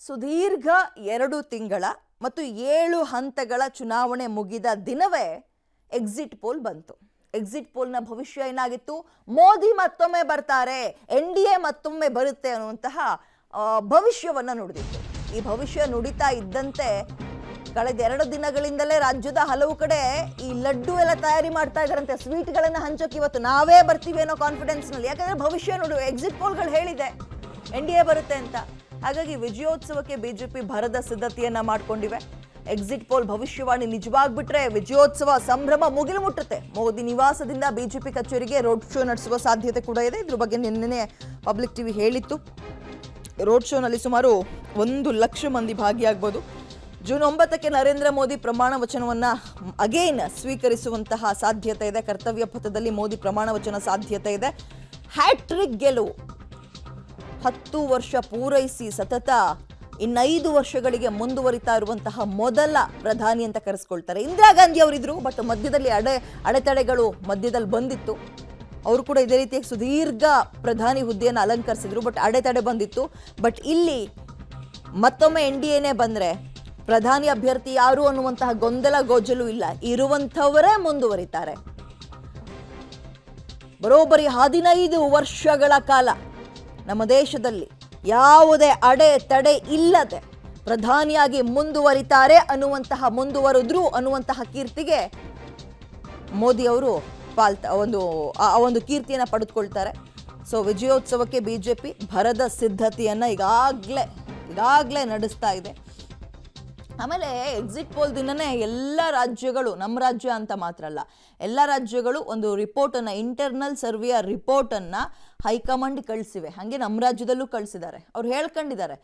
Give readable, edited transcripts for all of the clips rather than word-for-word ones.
ಸುದೀರ್ಘ 2 ತಿಂಗಳ ಮತ್ತು 7 ಹಂತಗಳ ಚುನಾವಣೆ ಮುಗಿದ ದಿನವೇ ಎಕ್ಸಿಟ್ ಪೋಲ್ ಬಂತು. ಎಕ್ಸಿಟ್ ಪೋಲ್ನ ಭವಿಷ್ಯ ಏನಾಗಿತ್ತು? ಮೋದಿ ಮತ್ತೊಮ್ಮೆ ಬರ್ತಾರೆ, NDA ಮತ್ತೊಮ್ಮೆ ಬರುತ್ತೆ ಅನ್ನುವಂತಹ ಭವಿಷ್ಯವನ್ನ ನುಡಿದಿತ್ತು. ಈ ಭವಿಷ್ಯ ನುಡಿತಾ ಇದ್ದಂತೆ ಕಳೆದ 2 ದಿನಗಳಿಂದಲೇ ರಾಜ್ಯದ ಹಲವು ಕಡೆ ಈ ಲಡ್ಡು ಎಲ್ಲ ತಯಾರಿ ಮಾಡ್ತಾ ಇದ್ದಾರಂತೆ. ಸ್ವೀಟ್ಗಳನ್ನು ಹಂಚೋಕೆ ಇವತ್ತು ನಾವೇ ಬರ್ತೀವಿ ಅನ್ನೋ ಕಾನ್ಫಿಡೆನ್ಸ್ ನಲ್ಲಿ. ಯಾಕಂದ್ರೆ ಭವಿಷ್ಯ ನುಡಿ ಎಕ್ಸಿಟ್ ಪೋಲ್ಗಳು ಹೇಳಿದೆ NDA ಬರುತ್ತೆ ಅಂತ. ಹಾಗಾಗಿ ವಿಜಯೋತ್ಸವಕ್ಕೆ ಬಿಜೆಪಿ ಭರದ ಸಿದ್ಧತೆಯನ್ನ ಮಾಡ್ಕೊಂಡಿವೆ. ಎಕ್ಸಿಟ್ ಪೋಲ್ ಭವಿಷ್ಯವಾಣಿ ನಿಜವಾಗ್ಬಿಟ್ರೆ ವಿಜಯೋತ್ಸವ ಸಂಭ್ರಮ ಮುಗಿಲು ಮುಟ್ಟುತ್ತೆ. ಮೋದಿ ನಿವಾಸದಿಂದ ಬಿಜೆಪಿ ಕಚೇರಿಗೆ ರೋಡ್ ಶೋ ನಡೆಸುವ ಸಾಧ್ಯತೆ ಕೂಡ ಇದೆ. ಇದ್ರ ಬಗ್ಗೆ ನಿನ್ನೆ ಪಬ್ಲಿಕ್ ಟಿವಿ ಹೇಳಿತ್ತು. ರೋಡ್ ಶೋನಲ್ಲಿ ಸುಮಾರು 1 ಲಕ್ಷ ಮಂದಿ ಭಾಗಿಯಾಗಬಹುದು. ಜೂನ್ 9ಕ್ಕೆ ನರೇಂದ್ರ ಮೋದಿ ಪ್ರಮಾಣ ವಚನವನ್ನ ಅಗೇನ್ ಸ್ವೀಕರಿಸುವಂತಹ ಸಾಧ್ಯತೆ ಇದೆ. ಕರ್ತವ್ಯ ಪಥದಲ್ಲಿ ಮೋದಿ ಪ್ರಮಾಣ ವಚನ ಸಾಧ್ಯತೆ ಇದೆ. ಹ್ಯಾಟ್ರಿಕ್ ಗೆಲುವು, 10 ವರ್ಷ ಪೂರೈಸಿ ಸತತ 5 ವರ್ಷಗಳಿಗೆ ಮುಂದುವರಿತಾ ಇರುವಂತಹ ಮೊದಲ ಪ್ರಧಾನಿ ಅಂತ ಕರೆಸ್ಕೊಳ್ತಾರೆ. ಇಂದಿರಾ ಗಾಂಧಿ ಅವರಿದ್ರು, ಬಟ್ ಮಧ್ಯದಲ್ಲಿ ಅಡೆತಡೆಗಳು ಮಧ್ಯದಲ್ಲಿ ಬಂದಿತ್ತು. ಅವರು ಕೂಡ ಇದೇ ರೀತಿಯಾಗಿ ಸುದೀರ್ಘ ಪ್ರಧಾನಿ ಹುದ್ದೆಯನ್ನು ಅಲಂಕರಿಸಿದ್ರು, ಬಟ್ ಅಡೆತಡೆ ಬಂದಿತ್ತು. ಬಟ್ ಇಲ್ಲಿ ಮತ್ತೊಮ್ಮೆ NDAನೇ ಬಂದ್ರೆ ಪ್ರಧಾನಿ ಅಭ್ಯರ್ಥಿ ಯಾರು ಅನ್ನುವಂತಹ ಗೊಂದಲ ಗೋಜಲು ಇಲ್ಲ. ಇರುವಂಥವರೇ ಮುಂದುವರಿತಾರೆ. ಬರೋಬ್ಬರಿ 15 ವರ್ಷಗಳ ಕಾಲ ನಮ್ಮ ದೇಶದಲ್ಲಿ ಯಾವುದೇ ಅಡೆತಡೆ ಇಲ್ಲದೆ ಪ್ರಧಾನಿಯಾಗಿ ಮುಂದುವರಿತಾರೆ ಮುಂದುವರಿದ್ರು ಅನ್ನುವಂತಹ ಕೀರ್ತಿಗೆ ಮೋದಿ ಅವರು ಒಂದು ಕೀರ್ತಿಯನ್ನು ಪಡೆದುಕೊಳ್ತಾರೆ. ಸೊ ವಿಜಯೋತ್ಸವಕ್ಕೆ ಬಿಜೆಪಿ ಭರದ ಸಿದ್ಧತೆಯನ್ನ ಈಗಾಗಲೇ ನಡೆಸ್ತಾ ಇದೆ. ಆಮೇಲೆ ಎಕ್ಸಿಟ್ ಪೋಲ್ ದಿನನೇ ಎಲ್ಲ ರಾಜ್ಯಗಳು, ನಮ್ಮ ರಾಜ್ಯ ಅಂತ ಮಾತ್ರ ಅಲ್ಲ, ಎಲ್ಲ ರಾಜ್ಯಗಳು ಒಂದು ರಿಪೋರ್ಟನ್ನು, ಇಂಟರ್ನಲ್ ಸರ್ವೆಯ ರಿಪೋರ್ಟನ್ನು ಹೈಕಮಾಂಡ್ ಕಳಿಸಿವೆ. ಹಾಗೆ ನಮ್ಮ ರಾಜ್ಯದಲ್ಲೂ ಕಳಿಸಿದ್ದಾರೆ. ಅವ್ರು ಹೇಳ್ಕೊಂಡಿದ್ದಾರೆ,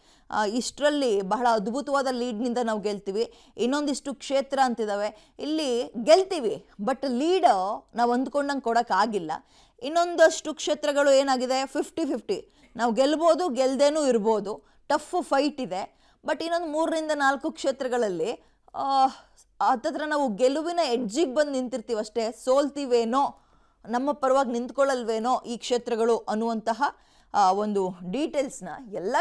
ಇಷ್ಟರಲ್ಲಿ ಬಹಳ ಅದ್ಭುತವಾದ ಲೀಡ್ನಿಂದ ನಾವು ಗೆಲ್ತೀವಿ, ಇನ್ನೊಂದಿಷ್ಟು ಕ್ಷೇತ್ರ ಅಂತಿದ್ದಾವೆ, ಇಲ್ಲಿ ಗೆಲ್ತೀವಿ, ಬಟ್ ಲೀಡ್ ನಾವು ಅಂದ್ಕೊಂಡಂಗೆ ಕೊಡೋಕ್ಕಾಗಿಲ್ಲ. ಇನ್ನೊಂದಷ್ಟು ಕ್ಷೇತ್ರಗಳು ಏನಾಗಿದೆ 50-50, ನಾವು ಗೆಲ್ಬೋದು, ಗೆಲ್ದೇನೂ ಇರ್ಬೋದು, ಟಫ್ ಫೈಟ್ ಇದೆ. ಬಟ್ ಇನ್ನೊಂದು 3ರಿಂದ 4 ಕ್ಷೇತ್ರಗಳಲ್ಲಿ ಹತ್ತತ್ರ ನಾವು ಗೆಲುವಿನ ಎಡ್ಜಿಗೆ ಬಂದು ನಿಂತಿರ್ತೀವಿ ಅಷ್ಟೇ, ಸೋಲ್ತೀವೇನೋ, ನಮ್ಮ ಪರವಾಗಿ ನಿಂತ್ಕೊಳ್ಳಲ್ವೇನೋ ಈ ಕ್ಷೇತ್ರಗಳು ಅನ್ನುವಂತಹ ಒಂದು ಡೀಟೇಲ್ಸ್ನ ಎಲ್ಲ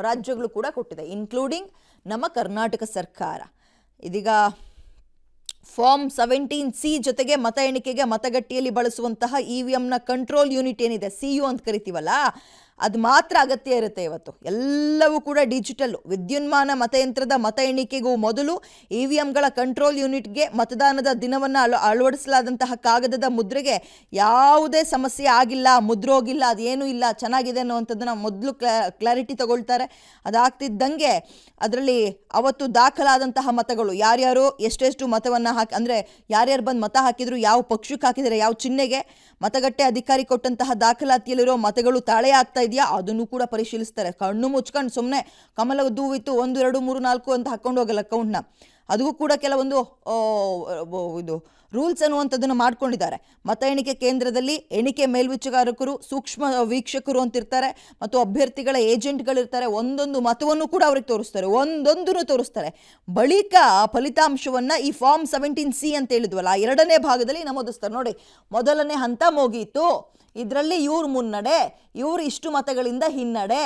ರಾಜ್ಯಗಳು ಕೂಡ ಕೊಟ್ಟಿದೆ, ಇನ್ಕ್ಲೂಡಿಂಗ್ ನಮ್ಮ ಕರ್ನಾಟಕ ಸರ್ಕಾರ. ಇದೀಗ ಫಾರ್ಮ್ 17C ಜೊತೆಗೆ ಮತ ಎಣಿಕೆಗೆ ಮತಗಟ್ಟೆಯಲ್ಲಿ ಬಳಸುವಂತಹ EVMನ ಕಂಟ್ರೋಲ್ ಯೂನಿಟ್ ಏನಿದೆ, CU ಅಂತ ಕರಿತೀವಲ್ಲ, ಅದು ಮಾತ್ರ ಅಗತ್ಯ ಇರುತ್ತೆ. ಇವತ್ತು ಎಲ್ಲವೂ ಕೂಡ ಡಿಜಿಟಲ್ಲು. ವಿದ್ಯುನ್ಮಾನ ಮತಯಂತ್ರದ ಮತ ಎಣಿಕೆಗೂ ಮೊದಲು EVMಗಳ ಕಂಟ್ರೋಲ್ ಯೂನಿಟ್ಗೆ ಮತದಾನದ ದಿನವನ್ನು ಅಳವಡಿಸಲಾದಂತಹ ಕಾಗದದ ಮುದ್ರೆಗೆ ಯಾವುದೇ ಸಮಸ್ಯೆ ಆಗಿಲ್ಲ, ಮುದ್ರೋಗಿಲ್ಲ, ಅದೇನೂ ಇಲ್ಲ, ಚೆನ್ನಾಗಿದೆ ಅನ್ನುವಂಥದ್ದನ್ನು ಮೊದಲು ಕ್ಲಾರಿಟಿ ತಗೊಳ್ತಾರೆ. ಅದಾಗ್ತಿದ್ದಂಗೆ ಅದರಲ್ಲಿ ಅವತ್ತು ದಾಖಲಾದಂತಹ ಮತಗಳು ಯಾರ್ಯಾರು ಎಷ್ಟೆಷ್ಟು ಮತವನ್ನು ಅಂದರೆ ಯಾರ್ಯಾರು ಬಂದು ಮತ ಹಾಕಿದ್ರು, ಯಾವ ಪಕ್ಷಕ್ಕೆ ಹಾಕಿದರೆ, ಯಾವ ಚಿಹ್ನೆಗೆ, ಮತಗಟ್ಟೆ ಅಧಿಕಾರಿ ಕೊಟ್ಟಂತಹ ದಾಖಲಾತಿಯಲ್ಲಿರೋ ಮತಗಳು ತಾಳೆ ಆಗ್ತಾ ಇದೆಯಾ ಅದನ್ನು ಕೂಡ ಪರಿಶೀಲಿಸ್ತಾರೆ. ಕಣ್ಣು ಮುಚ್ಕೊಂಡು ಸುಮ್ಮನೆ ಕಮಲ ದೂವಿತ್ತು 1 2 3 4 ಅಂತ ಹಾಕೊಂಡು ಹೋಗಲ್ಲ ಅಕೌಂಟ್ನ. ಅದಕ್ಕೂ ಕೂಡ ಕೆಲವೊಂದು ಇದು ರೂಲ್ಸ್ ಅನ್ನುವಂಥದ್ದನ್ನು ಮಾಡ್ಕೊಂಡಿದ್ದಾರೆ. ಮತ ಎಣಿಕೆ ಕೇಂದ್ರದಲ್ಲಿ ಎಣಿಕೆ ಮೇಲ್ವಿಚಾರಕರು, ಸೂಕ್ಷ್ಮ ವೀಕ್ಷಕರು ಅಂತಿರ್ತಾರೆ, ಮತ್ತು ಅಭ್ಯರ್ಥಿಗಳ ಏಜೆಂಟ್ಗಳಿರ್ತಾರೆ. ಒಂದೊಂದು ಮತವನ್ನು ಕೂಡ ಅವ್ರಿಗೆ ತೋರಿಸ್ತಾರೆ. ಬಳಿಕ ಫಲಿತಾಂಶವನ್ನು ಈ ಫಾರ್ಮ್ 17C ಅಂತ ಹೇಳಿದ್ವಲ್ಲ, 2ನೇ ಭಾಗದಲ್ಲಿ ನಮೂದಿಸ್ತಾರೆ. ನೋಡಿ, ಮೊದಲನೇ ಹಂತ ಮುಗೀತು, ಇದರಲ್ಲಿ ಇವ್ರು ಮುನ್ನಡೆ, ಇವ್ರು ಇಷ್ಟು ಮತಗಳಿಂದ ಹಿನ್ನಡೆ.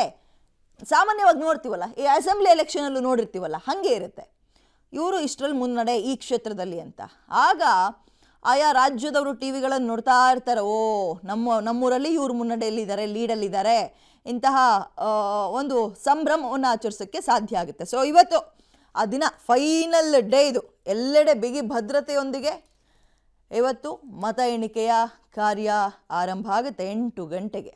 ಸಾಮಾನ್ಯವಾಗಿ ನೋಡ್ತೀವಲ್ಲ, ಈ ಅಸೆಂಬ್ಲಿ ಎಲೆಕ್ಷನಲ್ಲೂ ನೋಡಿರ್ತೀವಲ್ಲ, ಹಾಗೆ ಇರುತ್ತೆ, ಇವರು ಇಷ್ಟರಲ್ಲಿ ಮುನ್ನಡೆ ಈ ಕ್ಷೇತ್ರದಲ್ಲಿ ಅಂತ. ಆಗ ಆಯಾ ರಾಜ್ಯದವರು ಟಿವಿಗಳನ್ನು ನೋಡ್ತಾ ಇರ್ತಾರೆ, ಓ ನಮ್ಮೂರಲ್ಲಿ ಇವ್ರು ಮುನ್ನಡೆಯಲ್ಲಿದ್ದಾರೆ, ಲೀಡಲ್ಲಿದ್ದಾರೆ, ಇಂತಹ ಒಂದು ಸಂಭ್ರಮವನ್ನು ಆಚರಿಸೋಕ್ಕೆ ಸಾಧ್ಯ ಆಗುತ್ತೆ. ಸೊ ಇವತ್ತು ಆ ದಿನ ಫೈನಲ್ ಡೇ, ಇದು ಎಲ್ಲೆಡೆ ಬಿಗಿ ಭದ್ರತೆಯೊಂದಿಗೆ ಇವತ್ತು ಮತ ಎಣಿಕೆಯ ಕಾರ್ಯ ಆರಂಭ ಆಗುತ್ತೆ 8 ಗಂಟೆಗೆ.